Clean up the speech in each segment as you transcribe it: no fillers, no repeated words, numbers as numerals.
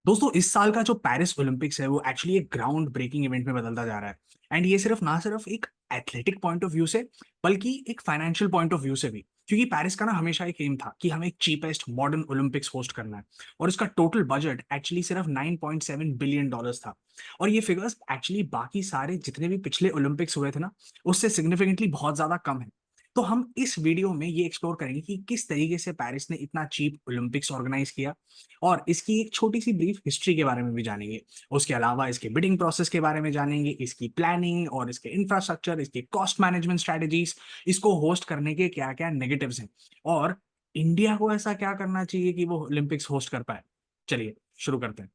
दोस्तों इस साल का जो पेरिस ओलंपिक्स है वो एक्चुअली एक ग्राउंड ब्रेकिंग इवेंट में बदलता जा रहा है। एंड ये सिर्फ ना सिर्फ एक एथलेटिक पॉइंट ऑफ व्यू से बल्कि एक फाइनेंशियल पॉइंट ऑफ व्यू से भी, क्योंकि पेरिस का ना हमेशा एक एम था कि हमें एक चीपेस्ट मॉडर्न ओलंपिक्स होस्ट करना है। और इसका टोटल बजट एक्चुअली सिर्फ 9.7 बिलियन डॉलर्स था। और ये फिगर्स एक्चुअली बाकी सारे जितने भी पिछले ओलंपिक्स हुए थे ना, उससे सिग्निफिकेंटली बहुत ज्यादा कम है। तो हम इस वीडियो में ये एक्सप्लोर करेंगे कि किस तरीके से पेरिस ने इतना चीप ओलंपिक्स ऑर्गेनाइज किया, और इसकी एक छोटी सी ब्रीफ हिस्ट्री के बारे में भी जानेंगे। उसके अलावा इसके बिडिंग प्रोसेस के बारे में जानेंगे, इसकी प्लानिंग और इसके इंफ्रास्ट्रक्चर, इसके कॉस्ट मैनेजमेंट स्ट्रेटजीज, इसको होस्ट करने के क्या क्या नेगेटिव्स हैं, और इंडिया को ऐसा क्या करना चाहिए कि वो ओलंपिक्स होस्ट कर पाए। चलिए शुरू करते हैं।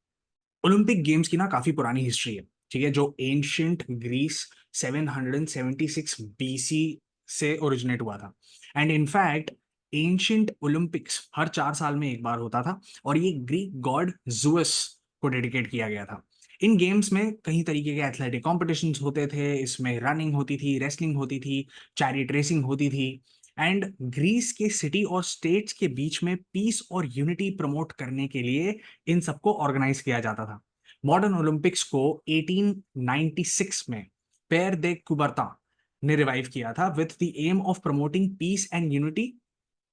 ओलंपिक गेम्स की ना काफी पुरानी हिस्ट्री है, ठीक है, जो एंशियंट ग्रीस 776 बीसी से ओरिजिनेट हुआ था। एंड इनफैक्ट एंशियंट ओलंपिक्स हर 4 साल में एक बार होता था, और ये ग्रीक गॉड जुअस को डेडिकेट किया गया था। इन गेम्स में कई तरीके के एथलेटिक कॉम्पिटिशन्स होते थे, इसमें रनिंग होती थी, रेसलिंग होती थी, चैरिट रेसिंग होती थी। एंड ग्रीस के सिटी और स्टेट्स के बीच में पीस और यूनिटी प्रमोट करने के लिए इन सबको ऑर्गेनाइज किया जाता था। मॉडर्न ओलंपिक्स को 1896 में पेर दे कुबर्ता ने रिवाइव किया था with the aim of promoting peace and unity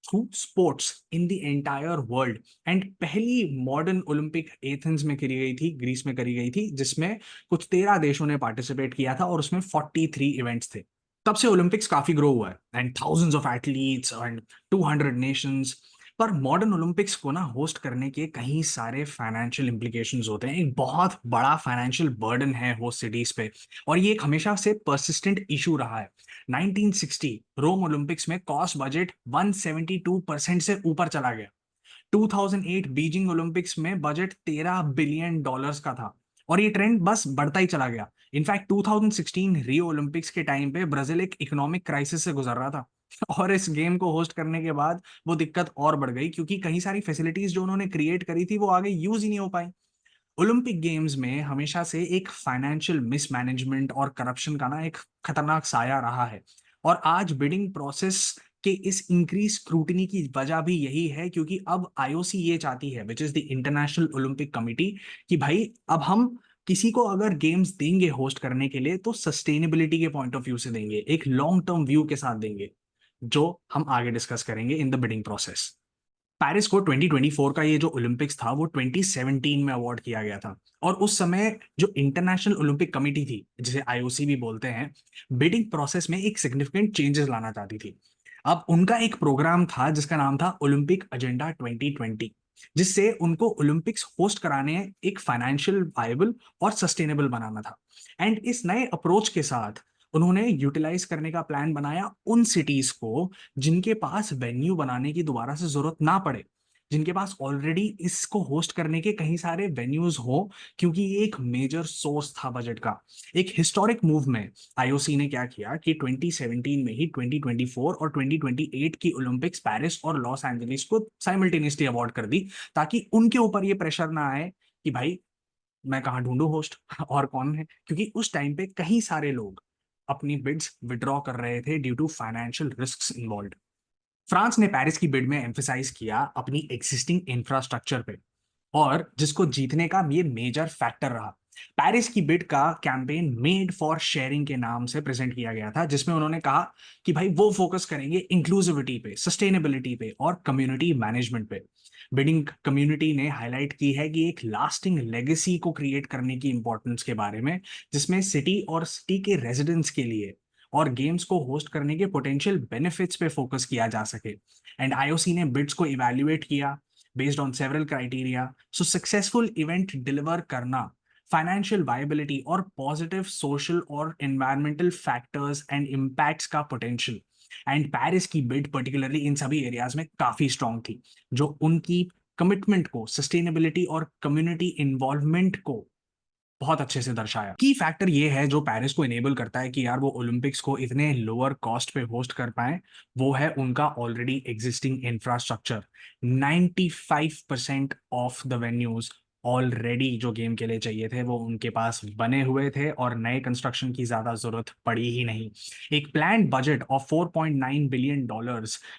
through sports in the entire world. And पहली मॉडर्न ओलंपिक एथेंस में करी गई थी, ग्रीस में करी गई थी, जिसमें कुछ 13 देशों ने पार्टिसिपेट किया था और उसमें 43 इवेंट्स थे। तब से ओलंपिक्स काफी ग्रो हुआ है, and thousands of athletes and 200 Nations. पर मॉडर्न ओलंपिक्स को ना होस्ट करने के कई सारे फाइनेंशियल इंप्लीकेशंस होते हैं, एक बहुत बड़ा फाइनेंशियल बर्डन है होस्ट सिटीज पे। और ये एक हमेशा से परसिस्टेंट इशू रहा है। 1960 रोम ओलंपिक्स में कॉस्ट बजट 172% से ऊपर चला गया। 2008 बीजिंग ओलंपिक्स में बजट 13 बिलियन डॉलर्स का था, और ये ट्रेंड बस बढ़ता ही चला गया। इनफैक्ट 2016 रियो ओलंपिक्स के टाइम पे ब्राजील एक इकोनॉमिक क्राइसिस से गुजर रहा था और इस गेम को होस्ट करने के बाद वो दिक्कत और बढ़ गई, क्योंकि कई सारी फैसिलिटीज जो उन्होंने क्रिएट करी थी वो आगे यूज ही नहीं हो पाई। ओलंपिक गेम्स में हमेशा से एक फाइनेंशियल मिसमैनेजमेंट और करप्शन का ना एक खतरनाक साया रहा है। और आज बिडिंग प्रोसेस के इस इंक्रीज स्क्रूटिनी की वजह भी यही है, क्योंकि अब आईओसी ये चाहती है, which is the international Olympic committee, कि भाई अब हम किसी को अगर गेम्स देंगे होस्ट करने के लिए तो सस्टेनेबिलिटी के पॉइंट ऑफ व्यू से देंगे, एक लॉन्ग टर्म व्यू के साथ देंगे, जो हम आगे डिस्कस करेंगे in the bidding process. Paris को 2024 का ये जो ओलंपिक्स था वो 2017 में अवार्ड किया गया था। और उस समय जो इंटरनेशनल ओलंपिक कमेटी थी, जिसे आईओसी भी बोलते हैं, बिडिंग प्रोसेस में एक सिग्निफिकेंट चेंजेस लाना चाहती थी। अब उनका एक प्रोग्राम था जिसका नाम था ओलंपिक एजेंडा 2020, जिससे उनको ओलंपिक्स होस्ट कराने एक फाइनेंशियल वायबल और सस्टेनेबल बनाना था। एंड इस नए अप्रोच के साथ उन्होंने यूटिलाइज करने का प्लान बनाया उन सिटीज को जिनके पास वेन्यू बनाने की दोबारा से जरूरत ना पड़े, जिनके पास ऑलरेडी इसको होस्ट करने के कहीं सारे वेन्यूज हो, क्योंकि ये एक मेजर सोर्स था बजट का। एक हिस्टोरिक मूव में आईओसी ने क्या किया कि 2017 में ही 2024 और 2028 की ओलंपिक्स पेरिस और लॉस एंजलिस को साइमल्टेनियसली अवार्ड कर दी, ताकि उनके ऊपर ये प्रेशर ना आए कि भाई मैं कहाँ ढूंढूं होस्ट और कौन है, क्योंकि उस टाइम पे कई सारे लोग अपनी बिड्स विड्रॉ कर रहे थे due to financial risks involve. France ने पेरिस की बिड में एम्फेसाइज किया अपनी एग्जिस्टिंग इंफ्रास्ट्रक्चर पे, और जिसको जीतने का ये मेजर फैक्टर रहा। पेरिस की बिड का कैंपेन मेड फॉर शेयरिंग के नाम से प्रेजेंट किया गया था, जिसमें उन्होंने कहा कि भाई वो फोकस करेंगे इंक्लूसिविटी पे, सस्टेनेबिलिटी पे और कम्युनिटी मैनेजमेंट पे। बिडिंग कम्युनिटी ने हाईलाइट की है कि एक लास्टिंग लेगेसी को क्रिएट करने की इंपॉर्टेंस के बारे में, जिसमें सिटी और सिटी के रेजिडेंट्स के लिए और गेम्स को होस्ट करने के पोटेंशियल बेनिफिट्स पे फोकस किया जा सके। एंड आईओसी ने बिड्स को इवैल्यूएट किया based on several criteria. So successful event deliver करना, फाइनेंशियल वायबिलिटी और पॉजिटिव सोशल और एनवायरमेंटल फैक्टर्स एंड इम्पैक्ट्स का पोटेंशियल। एंड पेरिस की बिड पर्टिकुलरली इन सभी एरियाज में काफी स्ट्रांग थी, जो उनकी कमिटमेंट को, सस्टेनेबिलिटी और कम्युनिटी इन्वॉल्वमेंट को बहुत अच्छे से दर्शाया। की फैक्टर ये है जो पेरिस को इनेबल करता है कि यार वो ओलंपिक्स को इतने लोअर कॉस्ट पे होस्ट कर पाए, वो है उनका already existing infrastructure. 95% of the venues already जो गेम के लिए चाहिए थे वो उनके पास बने हुए थे और नए कंस्ट्रक्शन की ज्यादा जरूरत पड़ी ही नहीं। एक प्लान्ड बजट ऑफ $4.9 बिलियन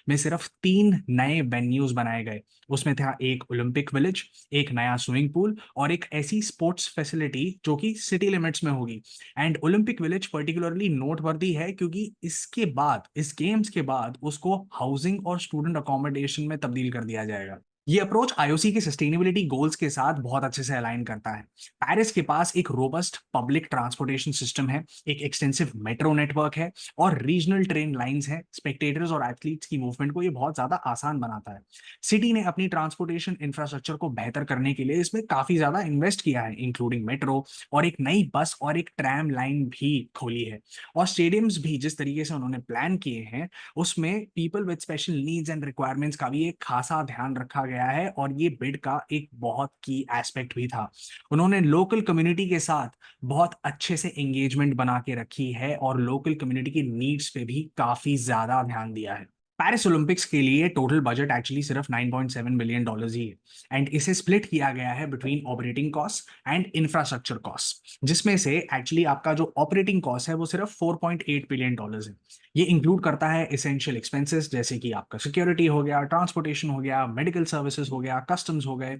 में सिर्फ 3 नए वेन्यूज बनाए गए। उसमें था एक ओलंपिक विलेज, एक नया स्विमिंग पूल और एक ऐसी स्पोर्ट्स फैसिलिटी जो कि सिटी लिमिट्स में होगी। And Olympic village particularly noteworthy है क्योंकि इसके बाद, इस गेम्स के बाद, उसको हाउसिंग और स्टूडेंट अकोमोडेशन में तब्दील कर दिया जाएगा। ये अप्रोच आईओसी के सस्टेनेबिलिटी गोल्स के साथ बहुत अच्छे से अलाइन करता है। पेरिस के पास एक रोबस्ट पब्लिक ट्रांसपोर्टेशन सिस्टम है, एक एक्सटेंसिव मेट्रो नेटवर्क है और रीजनल ट्रेन लाइंस हैं। स्पेक्टेटर्स और एथलीट्स की मूवमेंट को ये बहुत ज्यादा आसान बनाता है। सिटी ने अपनी ट्रांसपोर्टेशन इंफ्रास्ट्रक्चर को बेहतर करने के लिए इसमें काफी ज्यादा इन्वेस्ट किया है, इंक्लूडिंग मेट्रो और एक नई बस और एक ट्रैम लाइन भी खोली है। और स्टेडियम्स भी जिस तरीके से उन्होंने प्लान किए हैं उसमें people with special needs and requirements का भी एक खासा ध्यान रखा गया है और ये बिड का एक बहुत की एस्पेक्ट भी था। उन्होंने लोकल कम्युनिटी के साथ बहुत अच्छे से एंगेजमेंट बना के रखी है और लोकल कम्युनिटी की नीड्स पे भी काफी ज्यादा ध्यान दिया है। पेरिस ओलंपिक्स के लिए टोटल बजट एक्चुअली सिर्फ $9.7 बिलियन ही है एंड इसे स्प्लिट किया गया है between operating cost and infrastructure cost, जिसमें से एक्चुअली आपका जो ऑपरेटिंग कॉस्ट है वो सिर्फ $4.8 बिलियन है। ये इंक्लूड करता है एसेंशियल एक्सपेंसेस जैसे कि आपका सिक्योरिटी हो गया, ट्रांसपोर्टेशन हो गया, मेडिकल सर्विसेज हो गया, कस्टम्स हो गए।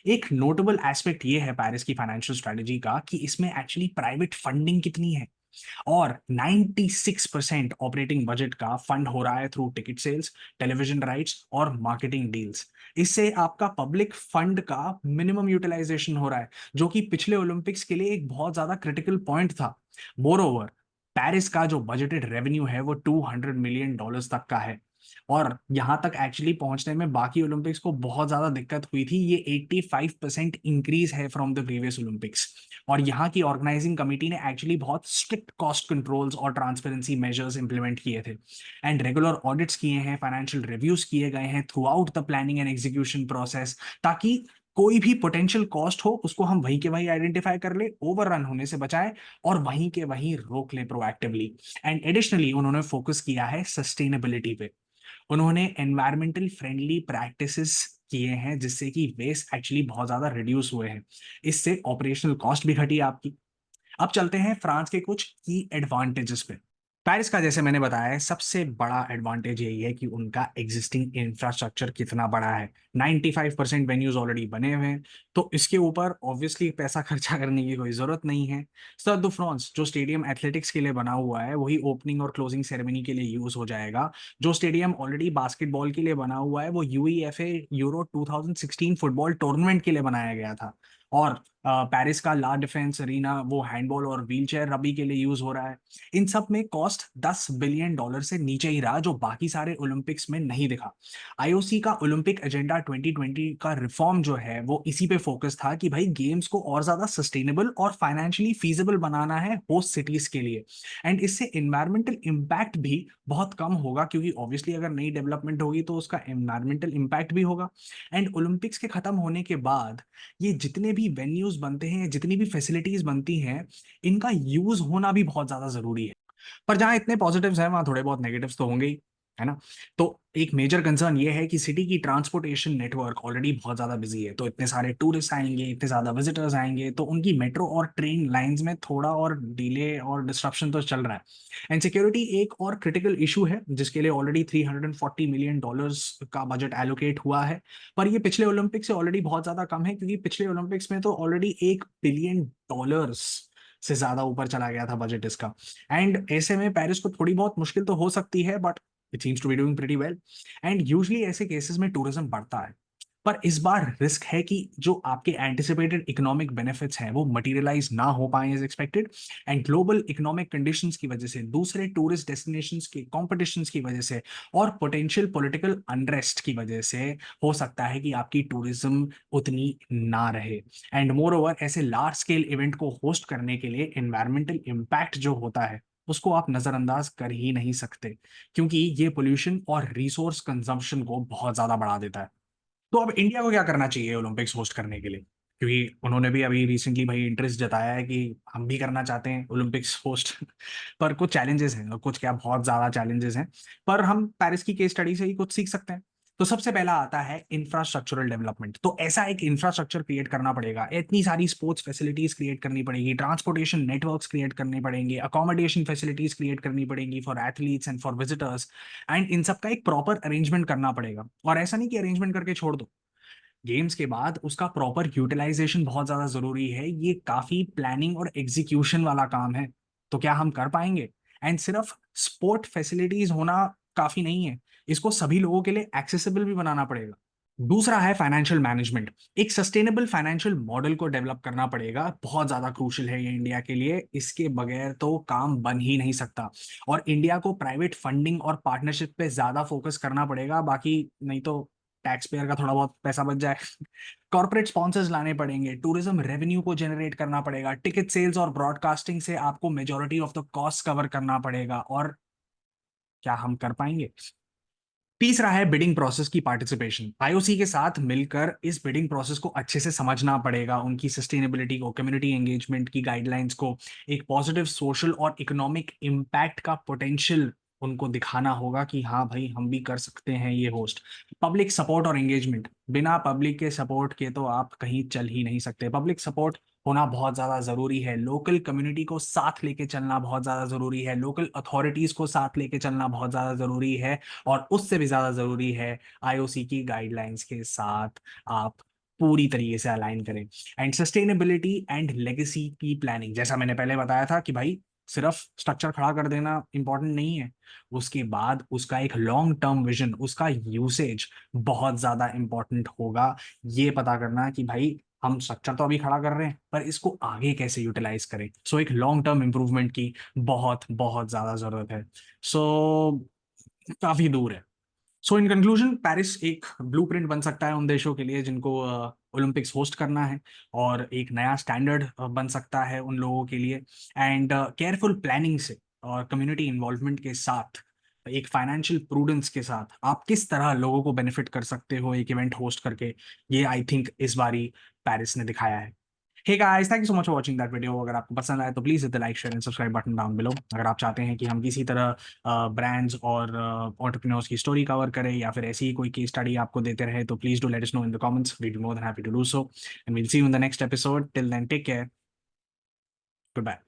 एक नोटेबल एस्पेक्ट ये है पेरिस की फाइनेंशियल स्ट्रेटेजी का कि इसमें एक्चुअली प्राइवेट फंडिंग कितनी है और 96% ऑपरेटिंग बजट का फंड हो रहा है through ticket sales, television rights और मार्केटिंग डील्स। इससे आपका पब्लिक फंड का मिनिमम यूटिलाइजेशन हो रहा है, जो कि पिछले ओलंपिक्स के लिए एक बहुत ज्यादा क्रिटिकल पॉइंट था। मोर पेरिस का जो बजटेड रेवेन्यू है वो $200 मिलियन तक का है और यहां तक एक्चुअली पहुंचने में बाकी ओलंपिक्स को बहुत ज्यादा दिक्कत हुई थी। ये 85% इंक्रीज है फ्रॉम द प्रीवियस ओलंपिक्स। और यहाँ की ऑर्गेनाइजिंग कमेटी ने एक्चुअली बहुत स्ट्रिक्ट कॉस्ट कंट्रोल्स और ट्रांसपेरेंसी मेजर्स इंप्लीमेंट किए थे एंड रेगुलर ऑडिट्स किए हैं, फाइनेंशियल रिव्यूज किए गए हैं through out the planning and execution process, ताकि कोई भी पोटेंशियल कॉस्ट हो उसको हम वहीं के वहीं आइडेंटिफाई कर ले, ओवर रन होने से बचाएं और वहीं के वहीं रोक लें प्रोएक्टिवली। एंड एडिशनली उन्होंने फोकस किया है सस्टेनेबिलिटी पे। उन्होंने एनवायरमेंटल फ्रेंडली प्रैक्टिसेस किए हैं जिससे कि वेस्ट एक्चुअली बहुत ज्यादा रिड्यूस हुए हैं। इससे ऑपरेशनल कॉस्ट भी घटी आपकी। अब चलते हैं फ्रांस के कुछ की एडवांटेजेस पे। पेरिस का जैसे मैंने बताया है सबसे बड़ा एडवांटेज यही है कि उनका एग्जिस्टिंग इंफ्रास्ट्रक्चर कितना बड़ा है। 95% वेन्यूज ऑलरेडी बने हुए हैं, तो इसके ऊपर ऑब्वियसली पैसा खर्चा करने की कोई जरूरत नहीं है। स्टैड दो फ्रांस जो स्टेडियम एथलेटिक्स के लिए बना हुआ है वही ओपनिंग और क्लोजिंग सेरेमनी के लिए यूज हो जाएगा। जो स्टेडियम ऑलरेडी बास्केटबॉल के लिए बना हुआ है वो यूईएफए यूरो 2016 फुटबॉल टूर्नामेंट के लिए बनाया गया था। और पेरिस का ला डिफेंस अरीना वो हैंडबॉल और व्हीलचेयर रबी के लिए यूज हो रहा है। इन सब में कॉस्ट $10 बिलियन से नीचे ही रहा, जो बाकी सारे ओलंपिक्स में नहीं दिखा। आईओसी का ओलंपिक एजेंडा 2020 का रिफॉर्म जो है वो इसी पे फोकस था कि भाई गेम्स को और ज्यादा सस्टेनेबल और फाइनेंशियली फीजिबल बनाना है होस्ट सिटीज के लिए। एंड इससे इन्वायरमेंटल इम्पैक्ट भी बहुत कम होगा क्योंकि ऑब्वियसली अगर नई डेवलपमेंट होगी तो उसका इन्वायरमेंटल इम्पैक्ट भी होगा। एंड ओलंपिक्स के खत्म होने के बाद ये जितने भी वेन्यूज बनते हैं, जितनी भी फैसिलिटीज बनती हैं, इनका यूज होना भी बहुत ज्यादा जरूरी है। पर जहां इतने पॉजिटिव्स हैं वहां थोड़े बहुत नेगेटिव्स तो होंगे ही, है ना। तो एक मेजर कंसर्न ये है कि सिटी की ट्रांसपोर्टेशन नेटवर्क ऑलरेडी बहुत ज्यादा बिजी है, तो इतने सारे टूरिस्ट आएंगे, इतने ज्यादा विजिटर्स आएंगे, तो उनकी मेट्रो और ट्रेन लाइंस में थोड़ा और डिले और डिस्ट्रप्शन तो चल रहा है। एंड सिक्योरिटी एक और क्रिटिकल इशू है जिसके लिए ऑलरेडी $340 मिलियन का बजट एलोकेट हुआ है। पर ये पिछले ओलंपिक से ऑलरेडी बहुत ज्यादा कम है क्योंकि पिछले ओलंपिक्स में तो ऑलरेडी $1 बिलियन से ज्यादा ऊपर चला गया था बजट इसका। एंड ऐसे में पेरिस को थोड़ी बहुत मुश्किल तो हो सकती है, but it seems to be doing pretty well. And usually ऐसे केसेस में टूरिज्म बढ़ता है, पर इस बार रिस्क है कि जो आपके एंटिसिपेटेड इकोनॉमिक बेनिफिट्स हैं वो मटेरियलाइज ना हो पाए as expected. And global economic conditions की वजह से, दूसरे टूरिस्ट डेस्टिनेशंस के कॉम्पिटिशन्स की वजह से और पोटेंशियल पॉलिटिकल अनरेस्ट की वजह से हो सकता है कि आपकी टूरिज्म उतनी ना रहे। एंड मोर ओवर ऐसे लार्ज स्केल इवेंट को होस्ट करने के लिए एनवायरमेंटल इम्पैक्ट जो होता है उसको आप नजरअंदाज कर ही नहीं सकते, क्योंकि ये पोल्यूशन और रिसोर्स कंजम्पशन को बहुत ज्यादा बढ़ा देता है। तो अब इंडिया को क्या करना चाहिए ओलंपिक्स होस्ट करने के लिए, क्योंकि उन्होंने भी अभी रिसेंटली भाई इंटरेस्ट जताया है कि हम भी करना चाहते हैं ओलंपिक्स होस्ट पर कुछ चैलेंजेस हैं, और कुछ क्या बहुत ज्यादा चैलेंजेस हैं, पर हम पेरिस की केस स्टडी से ही कुछ सीख सकते हैं। तो सबसे पहला आता है इंफ्रास्ट्रक्चरल डेवलपमेंट। तो ऐसा एक इंफ्रास्ट्रक्चर क्रिएट करना पड़ेगा, इतनी सारी स्पोर्ट्स फैसिलिटीज क्रिएट करनी पड़ेगी, ट्रांसपोर्टेशन नेटवर्क्स क्रिएट करने पड़ेंगे, अकोमोडेशन फैसिलिटीज क्रिएट करनी पड़ेंगी for athletes and for visitors, and in सब का एक प्रॉपर अरेंजमेंट करना पड़ेगा। और ऐसा नहीं कि अरेंजमेंट करके छोड़ दो, गेम्स के बाद उसका प्रॉपर यूटिलाइजेशन बहुत ज्यादा जरूरी है। ये काफी प्लानिंग और एग्जीक्यूशन वाला काम है। तो क्या हम कर पाएंगे? एंड सिर्फ स्पोर्ट फैसिलिटीज होना काफी नहीं है, इसको सभी लोगों के लिए एक्सेसिबल भी बनाना पड़ेगा। दूसरा है फाइनेंशियल मैनेजमेंट। एक सस्टेनेबल फाइनेंशियल मॉडल को डेवलप करना पड़ेगा, बहुत ज्यादा क्रूशियल है ये इंडिया के लिए, इसके बगैर तो काम बन ही नहीं सकता। और इंडिया को प्राइवेट फंडिंग और पार्टनरशिप पे ज्यादा फोकस करना पड़ेगा, बाकी नहीं तो टैक्स पेयर का थोड़ा बहुत पैसा बच जाए। कॉर्पोरेट स्पॉन्सर्स लाने पड़ेंगे, टूरिज्म रेवेन्यू को जनरेट करना पड़ेगा, टिकट सेल्स और ब्रॉडकास्टिंग से आपको majority of the cost cover करना पड़ेगा। और क्या हम कर पाएंगे? तीसरा है बिडिंग प्रोसेस की पार्टिसिपेशन। आईओसी के साथ मिलकर इस बिडिंग प्रोसेस को अच्छे से समझना पड़ेगा, उनकी सस्टेनेबिलिटी को, कम्युनिटी एंगेजमेंट की गाइडलाइंस को, एक पॉजिटिव सोशल और इकोनॉमिक इम्पैक्ट का पोटेंशियल उनको दिखाना होगा कि हाँ भाई हम भी कर सकते हैं ये होस्ट। पब्लिक सपोर्ट और एंगेजमेंट, बिना पब्लिक के सपोर्ट के तो आप कहीं चल ही नहीं सकते। पब्लिक सपोर्ट होना बहुत ज्यादा जरूरी है, लोकल कम्युनिटी को साथ लेके चलना बहुत ज्यादा जरूरी है, लोकल अथॉरिटीज को साथ लेके चलना बहुत ज्यादा जरूरी है, और उससे भी ज्यादा जरूरी है आईओसी की गाइडलाइंस के साथ आप पूरी तरीके से अलाइन करें। एंड सस्टेनेबिलिटी एंड लेगेसी की प्लानिंग, जैसा मैंने पहले बताया था कि भाई सिर्फ स्ट्रक्चर खड़ा कर देना इंपॉर्टेंट नहीं है, उसके बाद उसका एक लॉन्ग टर्म विजन, उसका यूसेज बहुत ज्यादा इंपॉर्टेंट होगा। ये पता करना कि भाई हम स्ट्रक्चर तो अभी खड़ा कर रहे हैं पर इसको आगे कैसे यूटिलाइज करें। सो एक लॉन्ग टर्म इंप्रूवमेंट की बहुत बहुत ज्यादा जरूरत है। सो काफी दूर है। सो इन कंक्लूजन, पेरिस एक ब्लूप्रिंट बन सकता है उन देशों के लिए जिनको ओलंपिक्स होस्ट करना है, और एक नया स्टैंडर्ड बन सकता है उन लोगों के लिए। एंड केयरफुल प्लानिंग से और कम्युनिटी इन्वॉल्वमेंट के साथ, एक फाइनेंशियल प्रूडेंस के साथ आप किस तरह लोगों को बेनिफिट कर सकते हो एक इवेंट होस्ट करके, ये आई थिंक इस बारी पेरिस ने दिखाया है। Hey guys, thank you so much for watching that video. अगर आपको पसंद आए तो please hit the like, share and subscribe button down below. अगर आप चाहते हैं कि हम किसी तरह ब्रांड्स और एंटरप्रेन्योर्स की स्टोरी कवर करें या फिर ऐसी ही कोई केस स्टडी आपको देते रहे, तो please do let us know in the comments, we be more than happy to do so. And we'll see you in the next episode. Till then take care, good bye.